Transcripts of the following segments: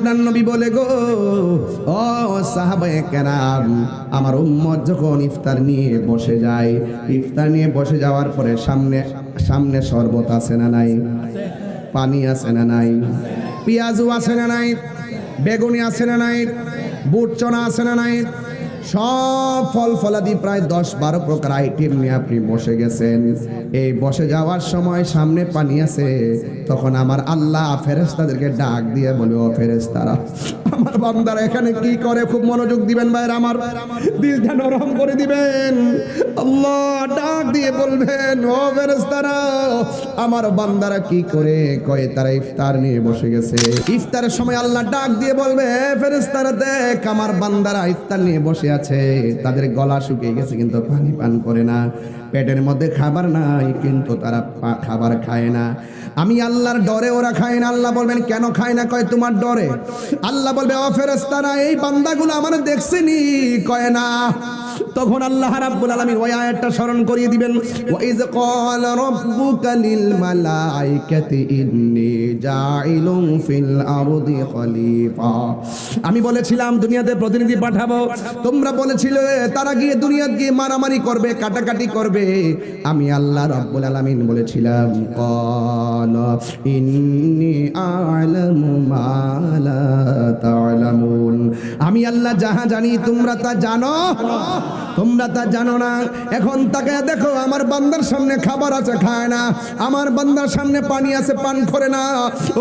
আপনার নবী বলে গো ও সাহাবায়ে কেরাম, আমার উম্মত যখন ইফতার নিয়ে বসে যায়, ইফতার নিয়ে বসে যাওয়ার পরে সামনে শরবত আছে না নাই, পানি আছে না নাই, পেঁয়াজু আছে না নাই, বেগুনি আছে না নাই, বুট চনা আছে না নাই, সব ফল ফলাদি প্রায় 10-12 প্রকার আইটেম নিয়ে আপনি বসে গেছেন। এই বসে যাওয়ার সময় সামনে পানি আছে, তখন আমার আল্লাহ ফেরেশতাদেরকে ডাক দিয়ে বলে, ও ফেরেশতারা, আমার বান্দারা এখানে কি করে? খুব মনোযোগ দিবেন ভাইরা, আমার দিলটা নরম করে দিবেন। আল্লাহ ডাক দিয়ে বলবেন, ও ফেরেশতারা, আমার বান্দারা কি করে? কয়ে তারা ইফতার নিয়ে বসে গেছে। ইফতারের সময় আল্লাহ ডাক দিয়ে বলবে, ফেরেশতারা দেখ, আমার বান্দারা ইফতার নিয়ে বসে আছে, তাদের গলা শুকিয়ে গেছে কিন্তু পানি পান করে না, পেটের মধ্যে খাবার নাই কিন্তু তারা খাবার খায় না। আমি আল্লাহর ডরে ওরা খায় না। আল্লাহ বলবেন, কেন খায় না? কয় তোমার ডরে। আল্লাহ বলবে, ও ফেরেশতারা, এই বান্দাগুলো আমার দেখছেনি? কয় না। তখন আল্লাহ রাব্বুল আলামিন ওই আয়াতটা স্মরণ করিয়ে দিবেন, ওয়া ইয ক্বালা রাব্বুকা লিল মালাইকাতি ইন্নী জাইলুন ফিল আরদি খলিফা। আমি বলেছিলাম দুনিয়াতে প্রতিনিধি পাঠাবো, তোমরা বলেছিলে তারা গিয়ে দুনিয়াতে গিয়ে মারামারি করবে, কাটাকাটি করবে। আমি আল্লাহ রাব্বুল আলামিন বলেছিলাম, ক্বালা ইন্নী আ'লামু মা লা তা'লামুন, আমি আল্লাহ যাহা জানি তোমরা তা জানো, তোমরা তা জানো না। এখন তাকে দেখো, আমার বান্দার সামনে খাবার আছে, খায় না, আমার বান্দার সামনে পানি আছে, পান করে না।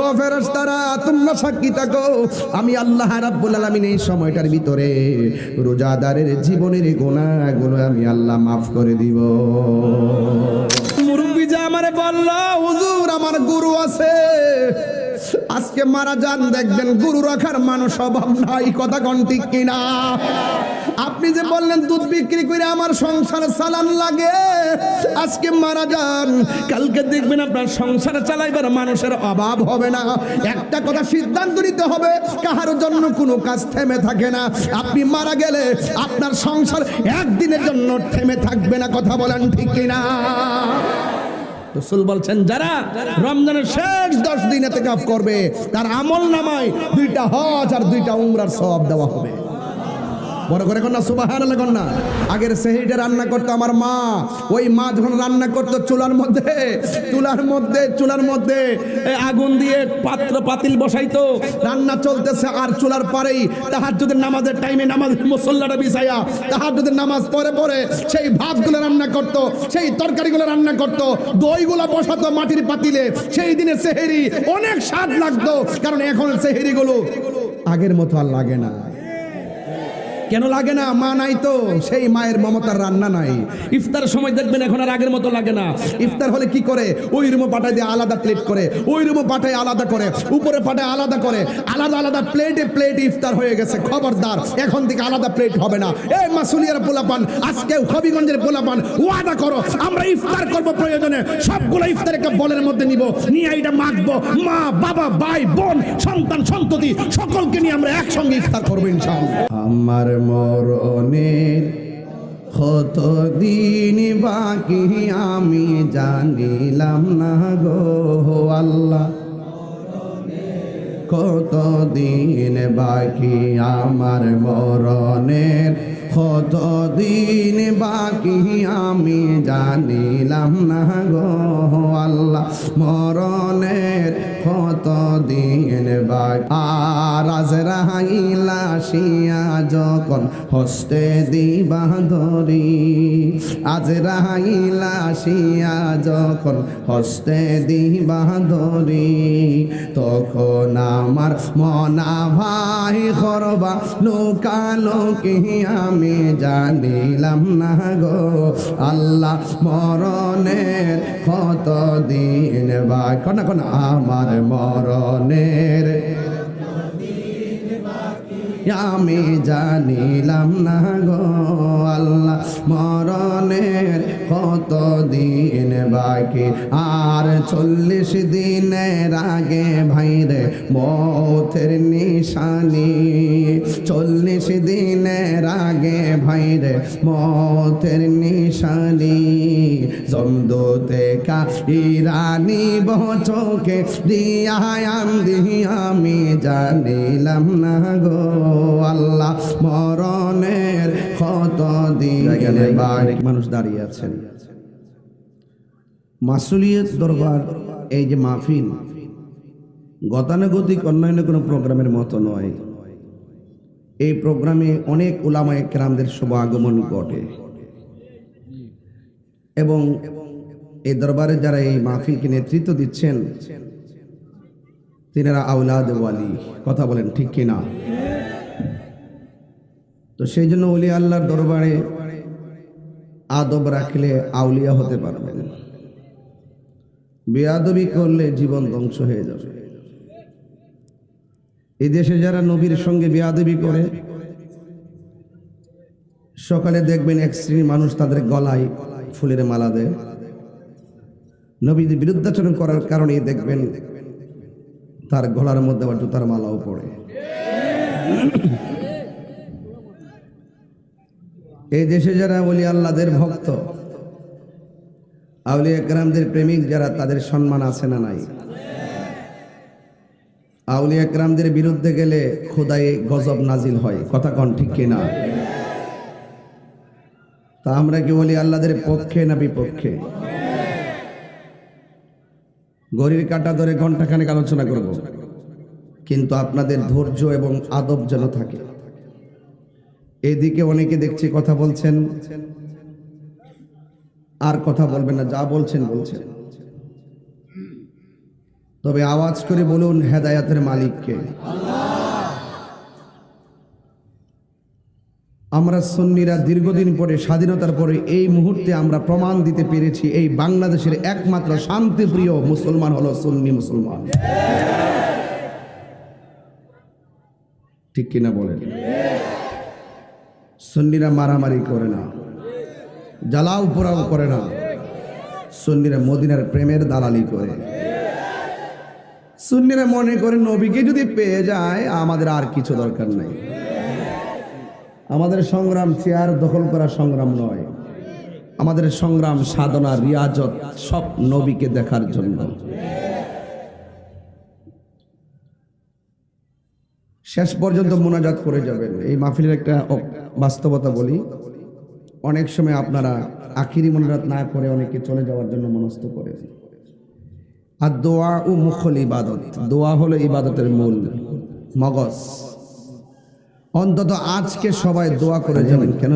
ও ফেরেশতারা, তোমরা সাক্ষী থাকো, আমি আল্লাহ রাব্বুল আলামিন এই সময়টার ভিতরে রোজাদারের জীবনের গুনাহগুলো আমি আল্লাহ মাফ করে দিব। মুরব্বি যা আমারে বলল, হুজুর আমার গুরু আছে, আজকে মারা যান, দেখবেন গুরু রাখার মানুষ অভাব নাই। কথা কোন ঠিক কিনা? আপনি যে বললেন দুধ বিক্রি করে আমার সংসার চালান লাগে, আজকে মারা যান, কালকে দেখবেন আপনার সংসার চালাইবার মানুষের অভাব হবে না। একটা কথা সিদ্ধান্ত নিতে হবে, কাহার জন্য কোনো কাজ থেমে থাকে না। আপনি মারা গেলে আপনার সংসার একদিনের জন্য থেমে থাকবে না। কথা বলেন ঠিক কিনা? রাসূল বলছেন, যারা রমজানের শেষ 10 দিন ইতিকাফ করবে, তার আমল নামায় 2টা হজ আর 2টা উমরার সওয়াব দেওয়া হবে। বড় করে কন্যা সুবহানাল্লাহ কন্যা। আগের সেহরিটা রান্না করতো আমার মা, ওই মা যখন রান্না করতো চুলার মধ্যে আগুন দিয়ে পাতিল বসাইতো, রান্না চলতেছে আর চুলার পারেই তাহাজ্জুদের নামাজের টাইমে নামাজের মুসল্লাটা বিছাইয়া তাহাজ্জুদের নামাজ পড়ে সেই ভাতগুলো রান্না করতো, সেই তরকারিগুলো রান্না করতো, দইগুলো বসাতো মাটির পাতিলে। সেই দিনে সেহরি অনেক স্বাদ লাগতো, কারণ এখন সেহরিগুলো আগের মতো আর লাগে না। কেন লাগে না? মা নাই তো, সেই মায়ের মমতার রান্না নাই। ইফতার সময় দেখবেন এখন আর আগের মতো লাগে না। ইফতার হলে কি করে? ওই রুমে পাঠায় দিয়ে আলাদা প্লেট করে, ওই রুমে পাঠায় আলাদা করে, উপরে পাঠায় আলাদা করে, আলাদা প্লেটে ইফতার হয়ে গেছে। খবরদার, এখন থেকে আলাদা প্লেট হবে না। এই মাসুলিয়ার পোলাপান, আজকে হবিগঞ্জের পোলাপান, ওয়াদা করো আমরা ইফতার করব, প্রয়োজনে সবগুলো ইফতার একটা বলের মধ্যে নিব, নিয়ে এটা মাখবো, মা বাবা ভাই বোন সন্তান সন্ততি সকলকে নিয়ে আমরা একসঙ্গে ইফতার করবো ইনশাআল্লাহ। আমার মরণের কত দিন বাকি আমি জানিলাম না গো আল্লাহ, কত দিন বাকি আমার মরণের, কত দিন বাকি আমি জানিলাম না গো আল্লাহ, মরণের কত দিন বাকি। আর আজরাইল আসিয়া যখন হস্তে দিবা ধরি, আজরাইল আসিয়া যখন হস্তে দিবা ধরি, তখন আমার মনা ভাই করবা লোকালোকি আমি জানিলাম না গো আল্লাহ, মরণের কত দিন বাকি। কোন আমার মরণের আমি জানিলাম না গো আল্লাহ, মরণের কত দিন বাকি, আর 40 দিনের আগে ভাইরে মৌতের নিশানি, 40 দিনের আগে ভাইরে মৌতের নিশানি, জমদূতে কা ইরানি বচকে দিয়া আমি জানিলাম না গো আল্লাহ মরণের কত দিন বাকি। মানুষ দাঁড়িয়ে আছেন, মাসুলিয়ত দরবার। এই যে মাহফিল গতানুগতিক অন্যান্য কোনো প্রোগ্রামের মতো নয়। এই প্রোগ্রামে অনেক উলামায়ে কেরামদের শুভ আগমন ঘটে এবং এই দরবারে যারা এই মাহফিলকে নেতৃত্ব দিচ্ছেন তিনারা আওলাদ ওয়ালি। কথা বলেন ঠিক কিনা? তো সেই জন্য ওলি আল্লাহর দরবারে আদব রাখলে আউলিয়া হতে পারবেন, বেয়াদবি করলে জীবন ধ্বংস হয়ে যাবে। এই দেশে যারা নবীর সঙ্গে বেয়াদবি করে, সকালে দেখবেন এক শ্রেণীর মানুষ তাদের গলায় ফুলের মালা দেয়, নবীর বিরুদ্ধাচরণ করার কারণেই দেখবেন তার গলার মধ্যে আবার জুতার মালাও পড়ে। এই দেশে যারা ওলি আল্লাহদের ভক্ত, আউলিয়া কেরামদের প্রেমিক যারা, তাদের সম্মান আছে না নাই? আউলিয়া কেরামদের বিরুদ্ধে গেলে খোদায়ে গজব নাজিল হয়। কথা কন ঠিক কিনা? তা আমরা কি ওলি আল্লাহদের পক্ষে না বিপক্ষে? ঘড়ির কাঁটা ধরে ঘন্টাখানেক আলোচনা করব, কিন্তু আপনাদের ধৈর্য এবং আদব যেন থাকে। এদিকে অনেকে দেখছি কথা বলছেন, আর কথা বলবেন না, যা বলছেন বলছেন, তবে আওয়াজ করে বলুন হেদায়েতের মালিককে। আমরা সুন্নিরা দীর্ঘদিন পরে, স্বাধীনতার পরে এই মুহূর্তে আমরা প্রমাণ দিতে পেরেছি এই বাংলাদেশের একমাত্র শান্তিপ্রিয় মুসলমান হলো সুন্নি মুসলমান। ঠিক কিনা বলেন? সুন্নিরা মারামারি করে না, জ্বালাও পোড়াও করে না, সুন্নিরা মদিনার প্রেমের দালালি করে। সুন্নিরা মনে করে নবীকে যদি পেয়ে যায় আমাদের আর কিছু দরকার নাই। আমাদের সংগ্রাম চেয়ার দখল করা সংগ্রাম নয়, আমাদের সংগ্রাম সাধনা রিয়াজত সব নবীকে দেখার জন্য। শেষ পর্যন্ত মুনাজাত করে যাবেন। এই মাহফিলের একটা বাস্তবতা বলি, অনেক সময় আপনারা আখিরি মুনাজাত না করে অনেকে চলে যাওয়ার জন্য মনস্থ করে। আর দোয়া ও মুখল ইবাদত, দোয়া হলো ইবাদতের মূল মগজ। অন্তত আজকে সবাই দোয়া করে যাবেন। কেন?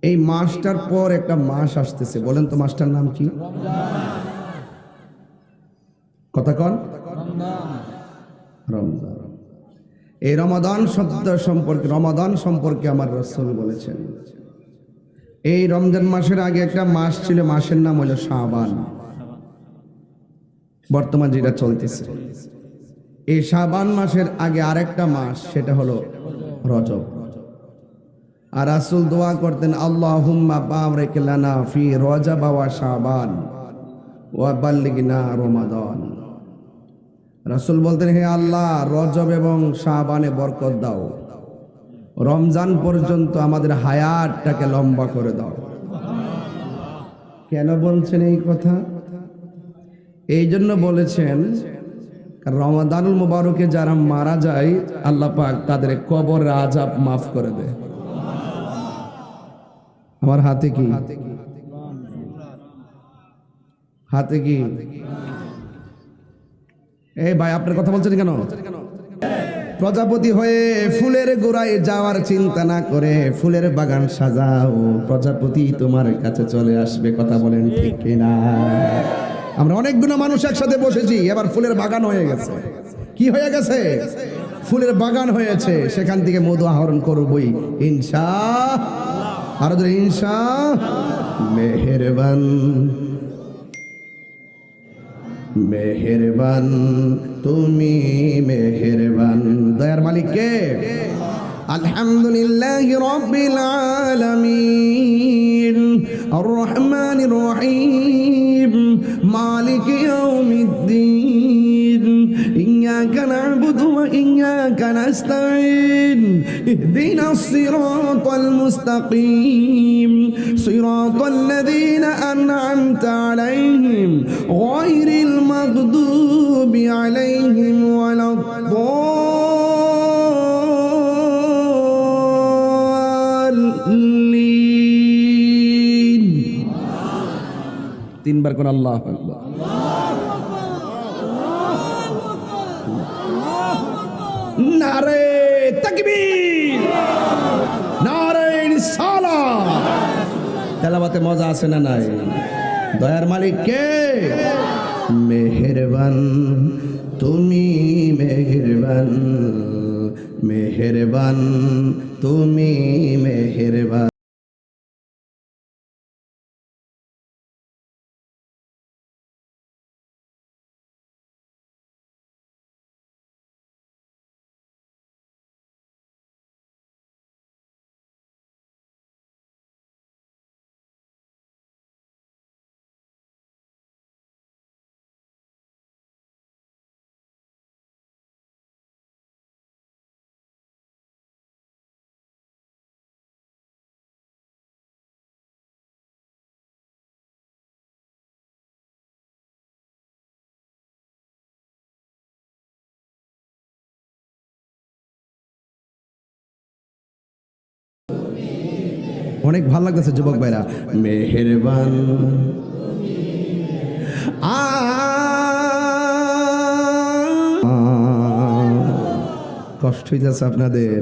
এই মাসটার পর একটা মাস আসতেছে, বলেন তো মাসটার নাম কি? কথা কন? রমজান। এই রমাদান শব্দ সম্পর্কে, রমাদান সম্পর্কে আমার রাসূল বলেছেন, এই রমজান মাসের আগে একটা মাস ছিল, মাসের নাম হলো শাবান। বর্তমান যেটা চলতেছে, এই শাবান মাসের আগে আরেকটা মাস, সেটা হলো রজব। আর রাসূল দোয়া করতেন, আল্লাহুম্মা বারিক লানা ফি রজব ওয়া শাবান ওয়া বাল্লিগনা রমাদান। রাসূল বলতেন, হে আল্লাহ, রজব এবং শাবানে বরকত দাও, রমজান পর্যন্ত আমাদের হায়াতটাকে লম্বা করে দাও। কেন বলছেন এই কথা? এই জন্য বলেছেন, রমাদানুল মুবারকে যারা মারা যায় আল্লাহ পাক তাদের কবর আযাব মাফ করে দেয়। আমার হাতে কি? হাতে কি? এই ভাই, আপনার কথা বলছেন কেন? প্রজাপতি হয়ে ফুলের গোড়ায় যাওয়ার চিন্তা না করে ফুলের বাগান সাজাও, প্রজাপতি তোমার কাছে চলে আসবে। কথা বলেন ঠিক কিনা? আমরা অনেকগুলো মানুষ একসাথে বসেছি, এবার ফুলের বাগান হয়ে গেছে। কি হয়ে গেছে? ফুলের বাগান হয়েছে। সেখান থেকে মধু আহরণ করবই ইনশাআল্লাহ। আর ইনশাআল্লাহ। মেহেরবান মেহেরবান তুমি মেহেরবান। দয়ার মালিক কে? আলহামদুলিল্লাহি রাব্বিল আলামিন। الرحمن الرحيم مالك يوم الدين إياك نعبد وإياك نستعين اهدنا الصراط المستقيم صراط الذين أنعمت عليهم غير المغضوب عليهم ولا الضالين তিনবার কোন আল্লাহু আকবার নারে তাকবীর নারে রিসালাত তেলাওয়াতে মজা আছে না নাই দয়ার মালিক কে মেহেরবান তুমি মেহেরবান মেহেরবান তুমি মেহেরবান অনেক ভালো লাগতেছে যুবক ভাইরা মেহেরবান কষ্ট হইতেছে আপনাদের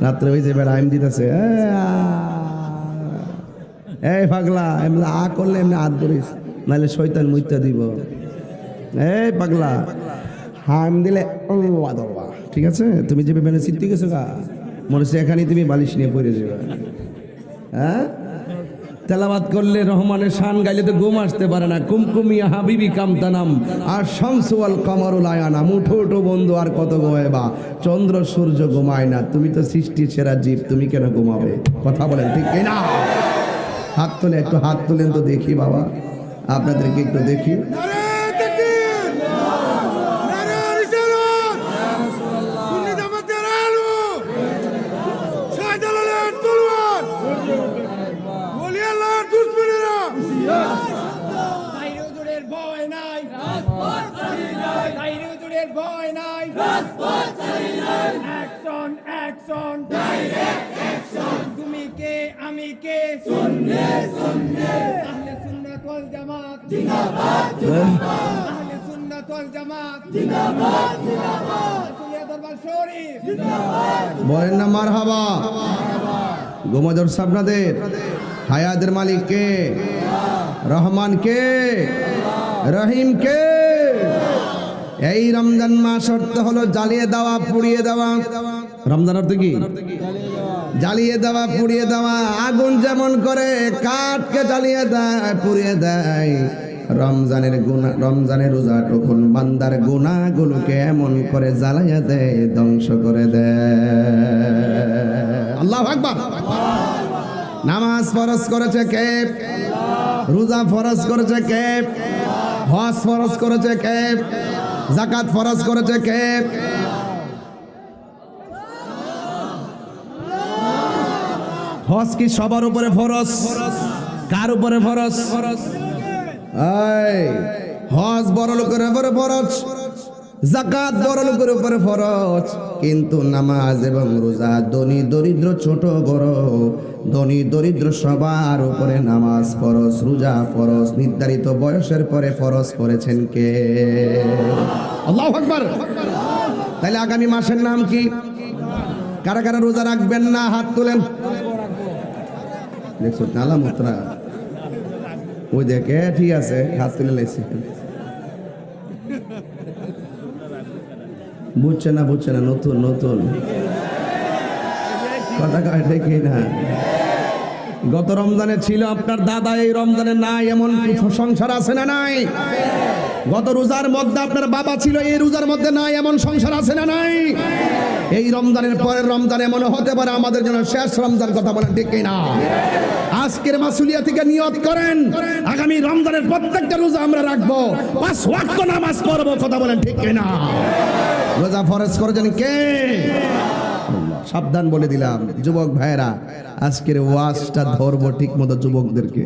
রাত্রে হয়েছে বেড়া আইম দিতেছে এই পাগলা এমনি আ করলে এমনি হাত ধরিস নাহলে শয়তান মুইতা দিব এই পাগলা হাম দিলে ঠিক আছে তুমি যে বেনে চিত্তি গেছো গা মনে হচ্ছে এখানে তুমি বালিশ নিয়ে পড়ে যাবে হ্যাঁ তেলাওয়াত করলে রহমানের শান গাইলে তো ঘুম আসতে পারে না কুমকুমিয়া হাবিবি কামতানাম আর শামসু আল কামারুল আয়ানাম উঠো উঠো বন্ধু আর কত ঘুমাইবা চন্দ্র সূর্য ঘুমায় না তুমি তো সৃষ্টির সেরা জীব তুমি কেন ঘুমাবে কথা বলেন ঠিক না হাত তোলে একটু হাত তোলেন তো দেখি বাবা আপনাদেরকে একটু দেখি তুমি কে আমি কে সুন্নে সুন্নে আহলে সুন্নাত ওয়াল জামাত জিন্দাবাদ জিন্দাবাদ আহলে সুন্নাত ওয়াল জামাত জিন্দাবাদ জিন্দাবাদ রাসূলের দরবার শরীফ জিন্দাবাদ বলেন না মারহাবা গোমদর সাবনাদের হায়াতের মালিক কে রহমান কে রহিম কে এই রমজান মাস অর্থ হলো জ্বালিয়ে দেওয়া পুড়িয়ে দেওয়া রমজান অর্থ কি জ্বালিয়ে দেওয়া পুড়িয়ে দেওয়া আগুন যেমন করে কাঠকে জ্বালিয়ে দেয় পুড়িয়ে দেয় রমজানের রোজা তখন বান্দার গুনাহগুলোকে এমন করে জ্বালাইয়া দেয় ধ্বংস করে দেয় আল্লাহু আকবার নামাজ ফরজ করেছে কে রোজা ফরজ করেছে কে হজ ফরজ করেছে কে যাকাত ফরজ করেছে কে হজ কি সবার উপরে ফরজ কার উপরে ফরজ এই হজ বড় লোকের উপরে ফরজ যাকাত বড় লোকের উপরে ফরজ কিন্তু নামাজ এবং রোজা ধনী দরিদ্র ছোট বড় ধনী দরিদ্র সবার উপরে নামাজ ফরজ রোজা ফরজ নির্ধারিত বয়সের পরে ফরজ করেছেন কে আল্লাহু আকবার তাহলে আগামী মাসের নাম কি কারা কারা রোজা রাখবেন না হাত তোলেন দেখছো নালা মুত্রা ওই দেখে ঠিক আছে হাত তুলে লেছি বুঝছে না নতুন নতুন কথা কয় দেখি না গত রমজানে ছিল আপনার দাদা এই রমজানে নাই এমন সংসার আছে না নাই গত রোজার মধ্যে আপনার বাবা ছিল এই রোজার মধ্যে নাই এমন সংসার আছে না নাই এই রমজানের পরের রমজান এমন হতে পারে আমাদের জন্য শেষ রমজান, কথা বলেন ঠিক কিনা? আজকের মাসুলিয়া থেকে নিয়ত করেন আগামী রমজানের প্রত্যেকটা রোজা আমরা রাখবো, 5 ওয়াক্ত নামাজ পড়বো, কথা বলেন ঠিক কিনা? রোজা ফরজ করেছেন কে? সাবধান বলে দিলাম যুবক ভাইরা, আজকের ওয়াজটা ধরবো ঠিক মতো যুবকদেরকে।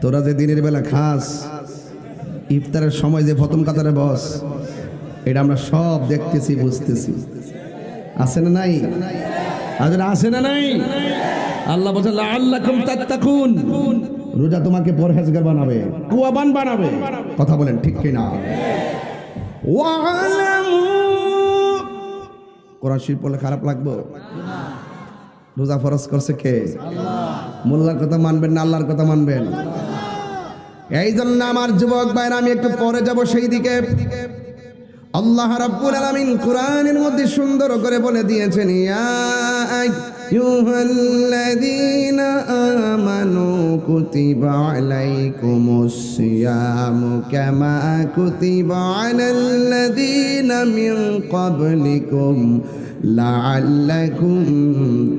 তোরা যে দিনের বেলা খাস, ইফতারের সময় যে প্রথম কাতারে বস, এটা আমরা সব দেখতেছি বুঝতেছি, আছে না নাই? আছে না নাই? আল্লাহ বলছে লাআল্লাকুম তাত্তাকুন, রোজা তোমাকে পরহেজগার বানাবে, কুয়াবান বানাবে, কথা বলেন ঠিক কিনা? ওয়ালামু, কোরআন শরীফ পড়লে খারাপ লাগবে? রোজা ফরজ করছে কে? মোল্লার কথা মানবেন না আল্লাহর কথা মানবেন? এই জন্য আমার যুবক ভাইরা, আমি একটু পরে যাব সেই দিকে। আল্লাহ রাব্বুল আলামিন কোরআনের মধ্যে সুন্দর করে বলে দিয়েছেন, ইয়া আইয়ুহাল্লাযীনা আমানু কুতিবা আলাইকুমুস সিয়ামু কামা কুতিবা আলাল্লাযীনা মিন ক্বাবলিকুম লাআল্লাকুম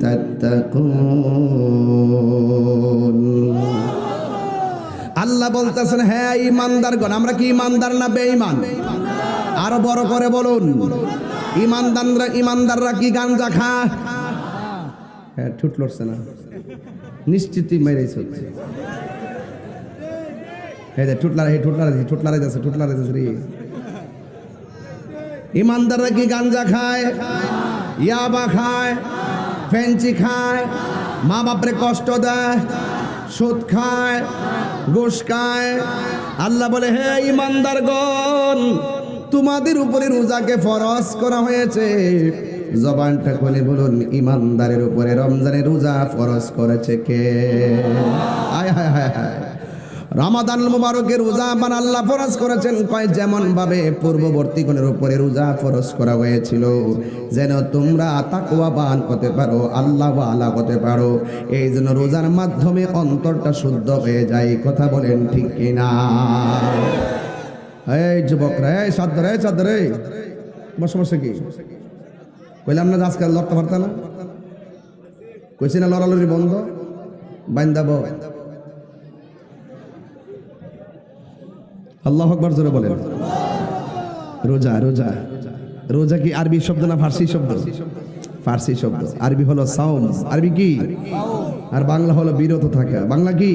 তাত্তাকুন। আল্লাহ বলতেছেন, হ্যাঁ ঈমানদারগণ, আমরা কি ঈমানদার না বেঈমান? আরো বড় করে বলুন, ঈমানদাররা কি গাঞ্জা খায়? হ্যাঁ, ঠুট লড়ছে না, নিশ্চিতই মেরেছ হচ্ছে। ঈমানদাররা কি গাঞ্জা খায়, ইয়াবা খায়, ফেঞ্চি খায়, মা বাপরে কষ্ট দেয়, সুদ খায়, ঘুষ খায়? আল্লাহ বলে, হে ঈমানদারগণ, তোমাদের উপরে রোজাকে ফরজ করা হয়েছে। জবানটা খুলে বলুন, ঈমানদারের উপরে রমজানের রোজা ফরজ করেছে কে? আয় হায় হায় হায়, রমাদান মুবারকের রোজা আবার আল্লাহ ফরজ করেছেন। কয় যেমন ভাবে পূর্ববর্তীগণের উপরে রোজা ফরজ করা হয়েছিল, যেন তোমরা তাকওয়াবান হতে পারো, আল্লাহ ওয়ালা হতে পারো। এই জন্য রোজার মাধ্যমে অন্তরটা শুদ্ধ হয়ে যায়, কথা বলেন ঠিক কিনা? এই যুবকরা, এই সাদরে চাদরে বসে বসে কি কইলাম না, আজকাল লড়তে পারত না, কইছি না লড়ালড়ি বন্ধ, বাইন্দাব। আল্লাহু আকবার জোরে বলেন। রোজা, রোজা, রোজা কি আরবি শব্দ না ফার্সি শব্দ? ফার্সি শব্দ। আরবি হলো সাওম, আরবি কি? আর বাংলা হলো বিরত থাকা। বাংলা কি?